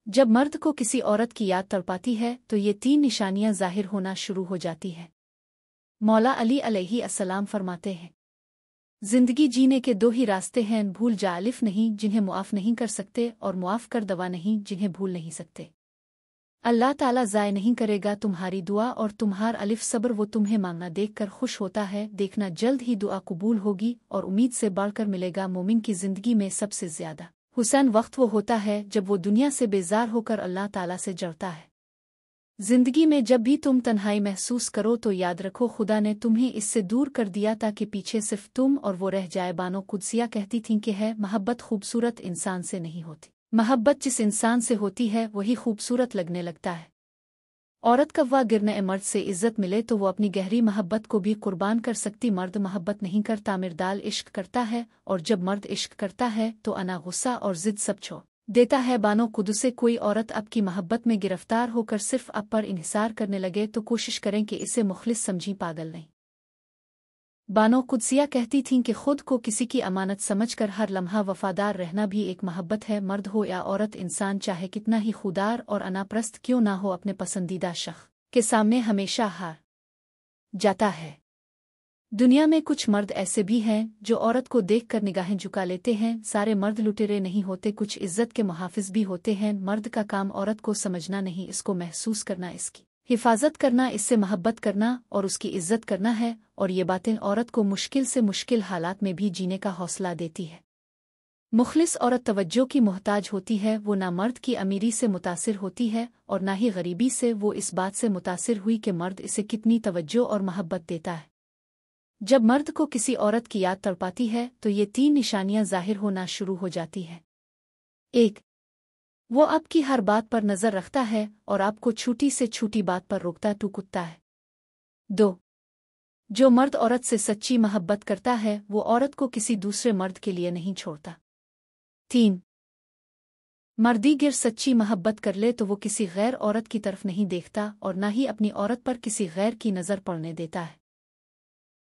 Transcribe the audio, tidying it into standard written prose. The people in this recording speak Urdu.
جب مرد کو کسی عورت کی یاد تڑپاتی ہے تو یہ 3 نشانیاں ظاہر ہونا شروع ہو جاتی ہیں۔ مولا علی علیہ السلام فرماتے ہیں، زندگی جینے کے 2 ہی راستے ہیں، بھول جا الف نہیں جنہیں معاف نہیں کر سکتے، اور معاف کر دوا نہیں جنہیں بھول نہیں سکتے۔ اللہ تعالیٰ ضائع نہیں کرے گا تمہاری دعا اور تمہار الف صبر، وہ تمہیں مانگنا دیکھ کر خوش ہوتا ہے، دیکھنا جلد ہی دعا قبول ہوگی اور امید سے بڑھ کر ملے گا۔ مومن کی زندگی میں سب سے زیادہ حسین وقت وہ ہوتا ہے جب وہ دنیا سے بیزار ہو کر اللہ تعالیٰ سے جڑتا ہے۔ زندگی میں جب بھی تم تنہائی محسوس کرو تو یاد رکھو خدا نے تمہیں اس سے دور کر دیا تاکہ پیچھے صرف تم اور وہ رہ جائے۔ بانو قدسیہ کہتی تھیں کہ ہے محبت خوبصورت انسان سے نہیں ہوتی، محبت جس انسان سے ہوتی ہے وہی خوبصورت لگنے لگتا ہے۔ عورت کوا گرنے مرد سے عزت ملے تو وہ اپنی گہری محبت کو بھی قربان کر سکتی۔ مرد محبت نہیں کرتا، مردال عشق کرتا ہے، اور جب مرد عشق کرتا ہے تو انا غصہ اور ضد سب چھوڑ دیتا ہے۔ بانو قدسے کوئی عورت اب کی محبت میں گرفتار ہو کر صرف اب پر انحصار کرنے لگے تو کوشش کریں کہ اسے مخلص سمجھیں، پاگل نہیں۔ بانو قدسیہ کہتی تھیں کہ خود کو کسی کی امانت سمجھ کر ہر لمحہ وفادار رہنا بھی ایک محبت ہے۔ مرد ہو یا عورت، انسان چاہے کتنا ہی خوددار اور انا پرست کیوں نہ ہو، اپنے پسندیدہ شخص کے سامنے ہمیشہ ہار جاتا ہے۔ دنیا میں کچھ مرد ایسے بھی ہیں جو عورت کو دیکھ کر نگاہیں جھکا لیتے ہیں۔ سارے مرد لٹیرے نہیں ہوتے، کچھ عزت کے محافظ بھی ہوتے ہیں۔ مرد کا کام عورت کو سمجھنا نہیں، اس کو محسوس کرنا، اس کی حفاظت کرنا، اس سے محبت کرنا اور اس کی عزت کرنا ہے، اور یہ باتیں عورت کو مشکل سے مشکل حالات میں بھی جینے کا حوصلہ دیتی ہے۔ مخلص عورت توجہ کی محتاج ہوتی ہے، وہ نہ مرد کی امیری سے متاثر ہوتی ہے اور نہ ہی غریبی سے۔ وہ اس بات سے متاثر ہوئی کہ مرد اسے کتنی توجہ اور محبت دیتا ہے۔ جب مرد کو کسی عورت کی یاد تڑپاتی ہے تو یہ 3 نشانیاں ظاہر ہونا شروع ہو جاتی ہیں۔ 1، وہ آپ کی ہر بات پر نظر رکھتا ہے اور آپ کو چھوٹی سے چھوٹی بات پر روکتا تو کتا ہے۔ 2، جو مرد عورت سے سچی محبت کرتا ہے وہ عورت کو کسی دوسرے مرد کے لیے نہیں چھوڑتا۔ 3، مردی گر سچی محبت کر لے تو وہ کسی غیر عورت کی طرف نہیں دیکھتا اور نہ ہی اپنی عورت پر کسی غیر کی نظر پڑنے دیتا ہے۔